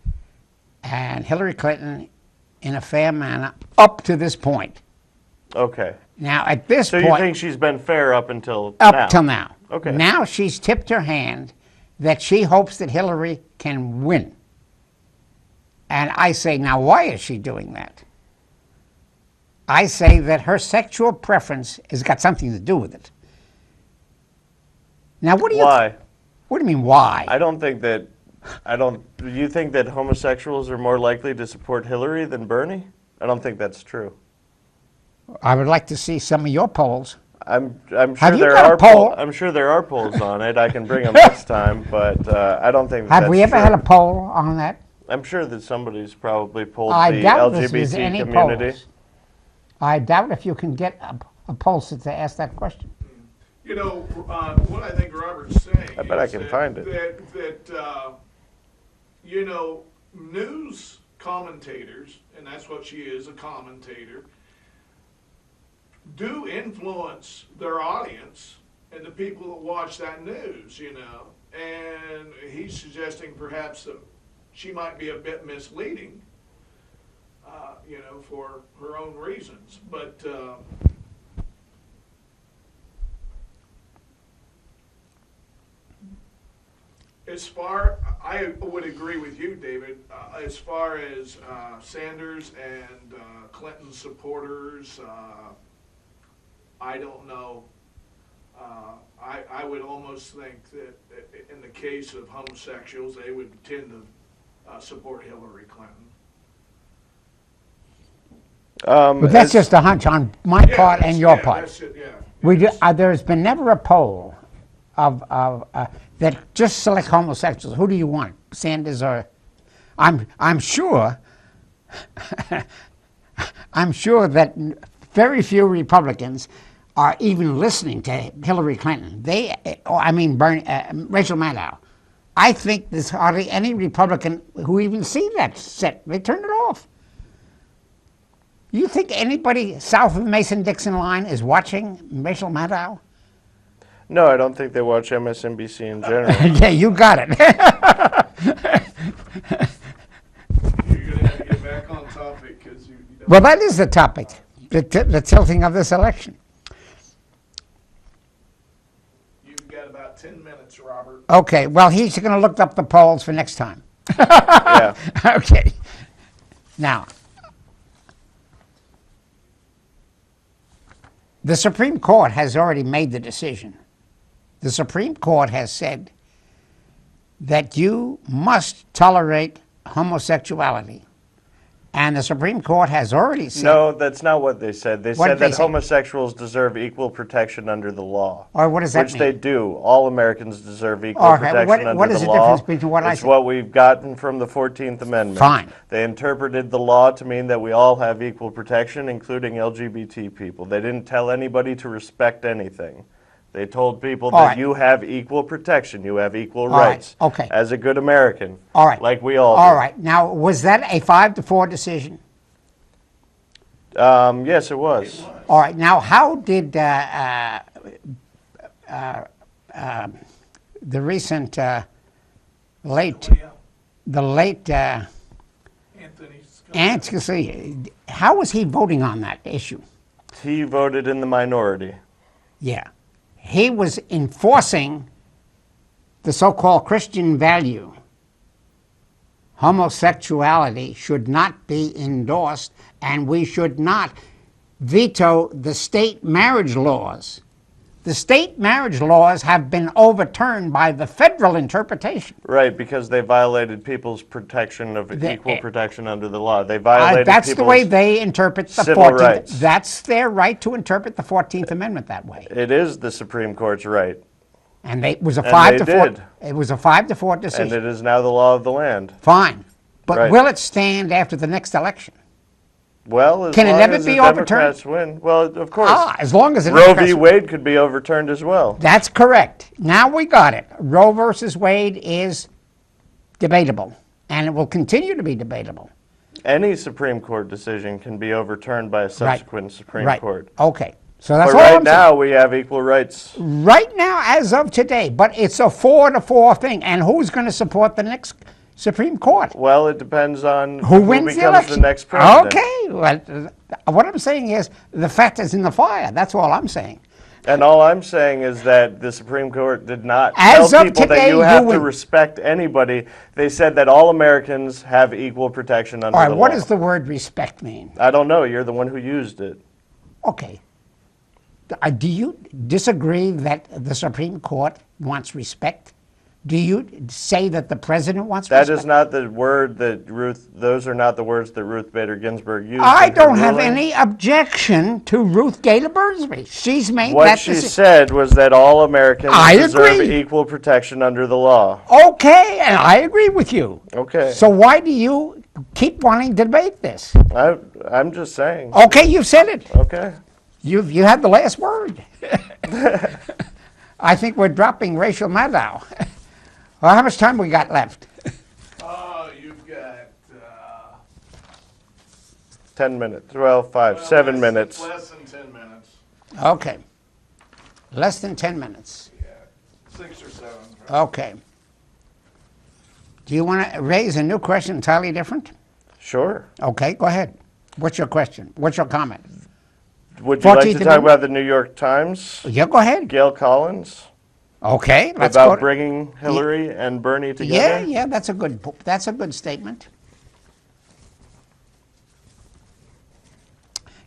and Hillary Clinton in a fair manner up to this point. Okay. Now, at this So point... you think she's been fair up until now? Up till now. Okay. Now she's tipped her hand that she hopes that Hillary can win. And I say, now why is she doing that? I say that her sexual preference has got something to do with it. Now, what do you... Why? What do you mean, why? Do you think that homosexuals are more likely to support Hillary than Bernie? I don't think that's true. I would like to see some of your polls. I'm Have sure you there got a are poll? I'm sure there are polls on it. I can bring them next time, but I don't think Have that's we ever true. had a poll on that? I'm sure that somebody's probably polled I the doubt there's any LGBT community. polls. I doubt if you can get a pollster to ask that question. You know, what I think Robert's saying I bet I is can that, find it. You know, news commentators, and that's what she is, a commentator, do influence their audience and the people that watch that news, you know. And he's suggesting perhaps that she might be a bit misleading, you know, for her own reasons. But I would agree with you, David. As far as Sanders and Clinton supporters, I don't know. I would almost think that in the case of homosexuals, they would tend to support Hillary Clinton. But that's just a hunch on my part and your part. That's it, yeah. There's been never a poll of that just select homosexuals. Who do you want, Sanders or? I'm sure. I'm sure that very few Republicans are even listening to Hillary Clinton. Rachel Maddow. I think there's hardly any Republican who even see that set. They turn it off. You think anybody south of the Mason-Dixon line is watching Rachel Maddow? No, I don't think they watch MSNBC in general. Yeah, you got it. You're going to have to get back on topic because you don't. Well, that is the topic, the tilting of this election. You've got about 10 minutes, Robert. Okay, well, he's going to look up the polls for next time. Yeah. Okay. Now, the Supreme Court has already made the decision. The Supreme Court has said that you must tolerate homosexuality. And the Supreme Court has already said... No, that's not what they said. They What said did they that say? homosexuals deserve equal protection under the law. Or what does that Which mean? they do. All Americans deserve equal Okay, protection under what is the the law. difference between what I It's said? what we've gotten from the 14th Amendment. Fine. They interpreted the law to mean that we all have equal protection, including LGBT people. They didn't tell anybody to respect anything. They told people All that right. you have equal protection, you have equal right, rights. okay. As a good American. All right. Like we all All do. right. Now, was that a 5-4 decision? Yes, it was. All right. Now, how did the recent late Anthony, how was he voting on that issue? He voted in the minority. Yeah. He was enforcing the so-called Christian value. Homosexuality should not be endorsed, and we should not veto the state marriage laws. The state marriage laws have been overturned by the federal interpretation. Right, because they violated people's protection of equal protection under the law. They violated That's the way people's they interpret the civil 14th. rights. That's their right to interpret the 14th Amendment that way. It is the Supreme Court's right, And it was a And 5 they to 4. did. It was a 5-4 and decision. it is now the law of the land. Fine. But Right. will it stand after the next election? Well, as Can it long never as be the overturned? Democrats win. Well, of course. As long as the Roe v. Democrats- Wade could be overturned as well. That's correct. Now we got it. Roe versus Wade is debatable, and it will continue to be debatable. Any Supreme Court decision can be overturned by a subsequent Supreme Right. Court. Okay. So that's But all right I'm saying. now, we have equal rights. Right now, as of today, but it's a 4-4 thing. And who's going to support the next Supreme Court? Well, it depends on Who wins the becomes election? the next president. Okay. Well, what I'm saying is the fat is in the fire. That's all I'm saying. And all I'm saying is that the Supreme Court did not As tell of people today, that you you have to would- respect anybody. They said that all Americans have equal protection under All right. the What law. does the word respect mean? I don't know. You're the one who used it. Okay. Do you disagree that the Supreme Court wants respect? Do you say that the president wants That respect? is not the word that those are not the words that Ruth Bader Ginsburg used. I in her don't have ruling. any objection to Ruth Gator Birdsby. She's made What that she decision. said was that all Americans I deserve agree. equal protection under the law. Okay, and I agree with you. Okay. So why do you keep wanting to debate this? I'm just saying. Okay, you've said it. Okay. You had the last word. I think we're dropping Rachel Maddow. Well, how much time we got left? You've got 10 minutes. Well, 7 minutes. Less than 10 minutes. Okay. Less than 10 minutes. Yeah, 6 or 7. Right? Okay. Do you want to raise a new question entirely different? Sure. Okay, go ahead. What's your question? What's your comment? Would you like to 14th talk Amendment? about the New York Times? Yeah, go ahead. Gail Collins? Okay, let's about go to, bringing Hillary and Bernie together? Yeah, that's a good statement.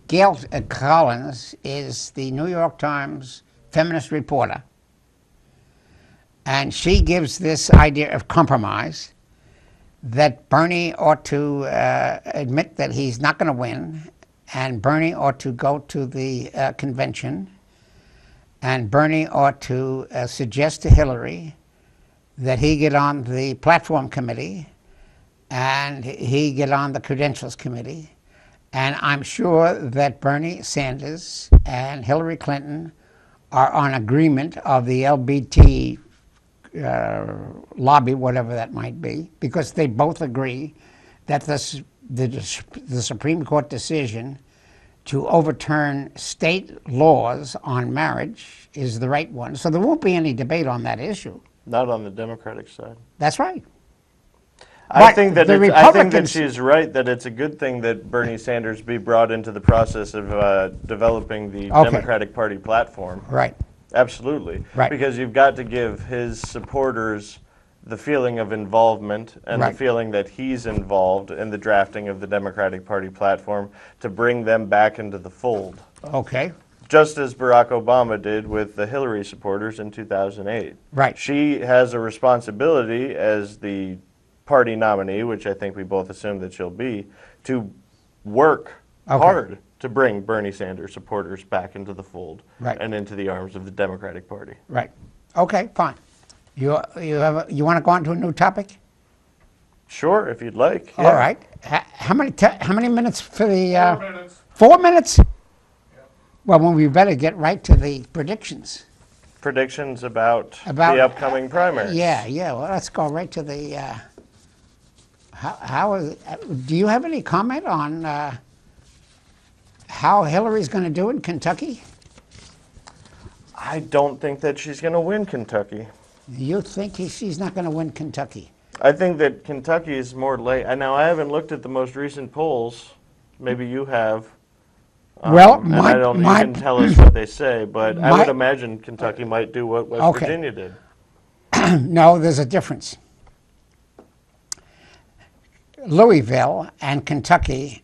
Gail Collins is the New York Times feminist reporter, and she gives this idea of compromise, that Bernie ought to admit that he's not going to win, and Bernie ought to go to the convention, and Bernie ought to suggest to Hillary that he get on the platform committee and he get on the credentials committee. And I'm sure that Bernie Sanders and Hillary Clinton are on agreement of the LBT lobby, whatever that might be, because they both agree that the Supreme Court decision to overturn state laws on marriage is the right one. So there won't be any debate on that issue. Not on the Democratic side. That's right. I think that she's right, that it's a good thing that Bernie Sanders be brought into the process of developing the Democratic Party platform. Right. Absolutely. Right. Because you've got to give his supporters the feeling of involvement and the feeling that he's involved in the drafting of the Democratic Party platform to bring them back into the fold. Okay. Just as Barack Obama did with the Hillary supporters in 2008. Right. She has a responsibility as the party nominee, which I think we both assume that she'll be, to work hard to bring Bernie Sanders supporters back into the fold and into the arms of the Democratic Party. Right. Okay, fine. You want to go on to a new topic? Sure, if you'd like. Yeah. All right. How many minutes for the? 4 minutes. 4 minutes. Well, then we better get right to the predictions. Predictions about the upcoming primaries. Yeah. Well, let's go right to the. Do you have any comment on how Hillary's going to do in Kentucky? I don't think that she's going to win Kentucky. You think she's not going to win Kentucky? I think that Kentucky is more late. Now, I haven't looked at the most recent polls. Maybe you have. Well, and I don't. You can tell us what they say, but I would imagine Kentucky might do what West Virginia did. No, there's a difference. Louisville and Kentucky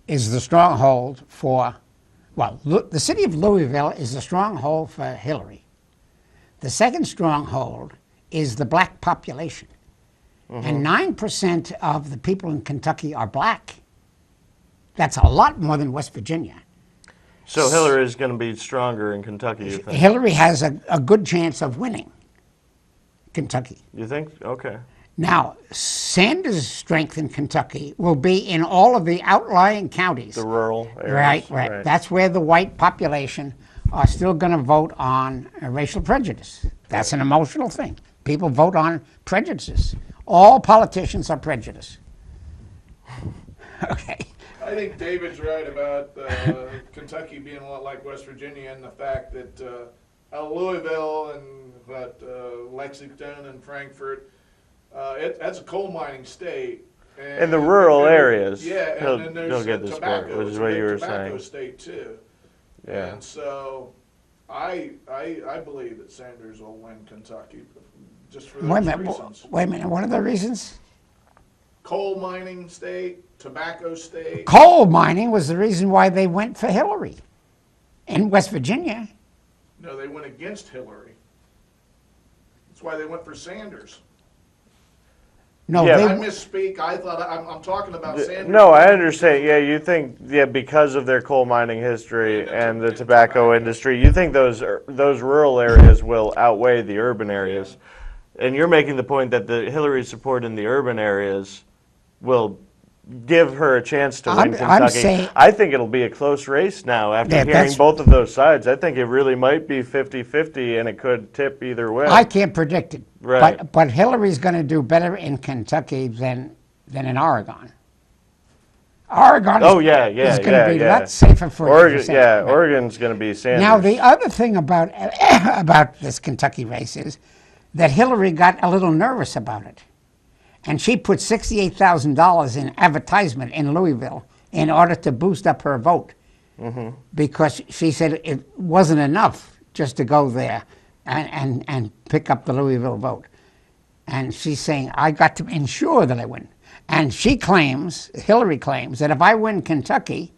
is the stronghold for, well, the city of Louisville is the stronghold for Hillary. The second stronghold is the black population. And 9% of the people in Kentucky are black. That's a lot more than West Virginia. So Hillary is going to be stronger in Kentucky, you think? Hillary has a good chance of winning Kentucky. You think? Okay. Now, Sanders' strength in Kentucky will be in all of the outlying counties. The rural areas. Right. That's where the white population are still going to vote on racial prejudice. That's an emotional thing. People vote on prejudices. All politicians are prejudiced. Okay. I think David's right about Kentucky being a lot like West Virginia, and the fact that Louisville and Lexington and Frankfurt, that's a coal mining state. In the rural areas. Yeah, and then there's get this tobacco, part, which is what you were tobacco saying. state too. Yeah. And so I believe that Sanders will win Kentucky just for those reasons. Wait a minute. What are the reasons? Coal mining state, tobacco state. Coal mining was the reason why they went for Hillary in West Virginia. No, they went against Hillary. That's why they went for Sanders. No, Yeah. I misspeak. I thought I'm talking about Sanders. No, I understand. Yeah, you think because of their coal mining history and the tobacco industry, you think those rural areas will outweigh the urban areas, and you're making the point that the Hillary support in the urban areas will give her a chance to win Kentucky. I think it'll be a close race now after hearing both of those sides. I think it really might be 50-50, and it could tip either way. I can't predict it. Right. But Hillary's going to do better in Kentucky than in Oregon. Oregon is going to be a lot safer for Oregon. Yeah, Oregon's going to be Sanders. Now, the other thing about this Kentucky race is that Hillary got a little nervous about it. And she put $68,000 in advertisement in Louisville in order to boost up her vote. Because she said it wasn't enough just to go there and pick up the Louisville vote. And she's saying, I got to ensure that I win. And she claims, Hillary claims, that if I win Kentucky,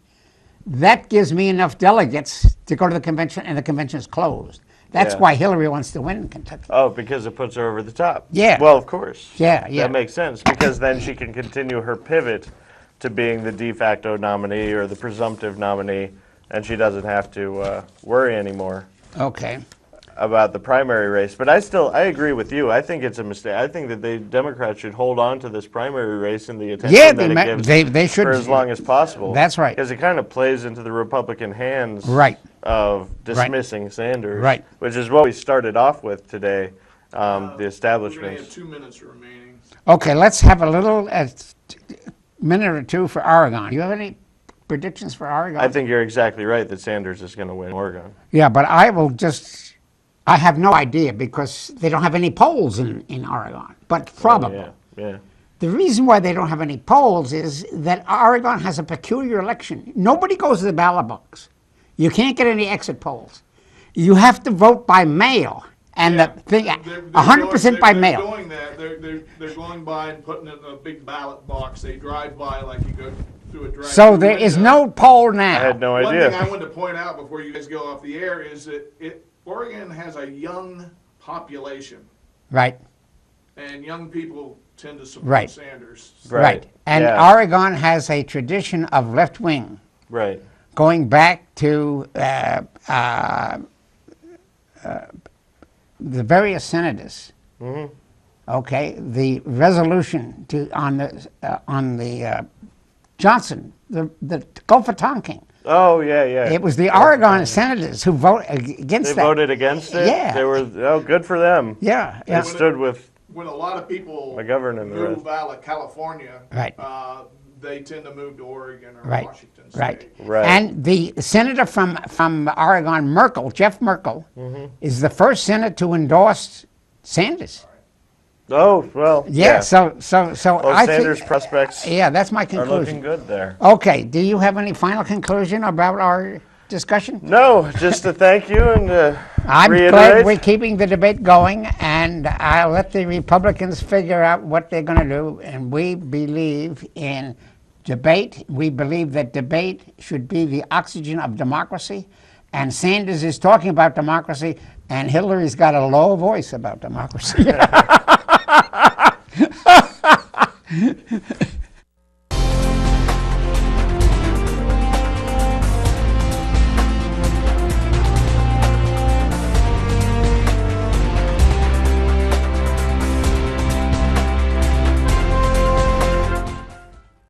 that gives me enough delegates to go to the convention, and the convention is closed. That's why Hillary wants to win Kentucky. Oh, because it puts her over the top. Yeah. Well, of course. Yeah. That makes sense, because then she can continue her pivot to being the de facto nominee or the presumptive nominee, and she doesn't have to worry anymore. Okay. About the primary race. But I agree with you. I think it's a mistake. I think that the Democrats should hold on to this primary race and the attention that it gives they should, for as long as possible. That's right. Because it kind of plays into the Republican hands of dismissing Sanders, which is what we started off with today, the establishment. We're going to have 2 minutes remaining. Okay, let's have a little minute or two for Oregon. Do you have any predictions for Oregon? I think you're exactly right that Sanders is going to win Oregon. Yeah, but I have no idea because they don't have any polls in Oregon, but probably. Yeah. The reason why they don't have any polls is that Oregon has a peculiar election. Nobody goes to the ballot box. You can't get any exit polls. You have to vote by mail. And the thing, 100% by mail. They're doing that. They're going by and putting it in a big ballot box. They drive by like you go through a drive-through. So there is no poll now. I had no idea. One thing I wanted to point out before you guys go off the air is that Oregon has a young population. Right. And young people tend to support Sanders. Right. And Oregon has a tradition of left wing. Right. Going back to the various senators. Mm-hmm. Okay. The resolution on the Johnson, the Gulf of Tonkin. Oh, yeah. It was the Oregon senators who voted against that. They voted against it? Yeah. They were, good for them. Yeah. They stood with when a lot of people move out of California, they tend to move to Oregon or Washington State. Right. And the senator from Oregon, Jeff Merkel, is the first senator to endorse Sanders. Oh, well, yeah. So I Sanders' think, prospects that's my conclusion. Are looking good there. Okay. Do you have any final conclusion about our discussion? No, just to thank you and I'm reiterate. glad we're keeping the debate going, and I'll let the Republicans figure out what they're going to do. And we believe in debate. We believe that debate should be the oxygen of democracy. And Sanders is talking about democracy, and Hillary's got a low voice about democracy.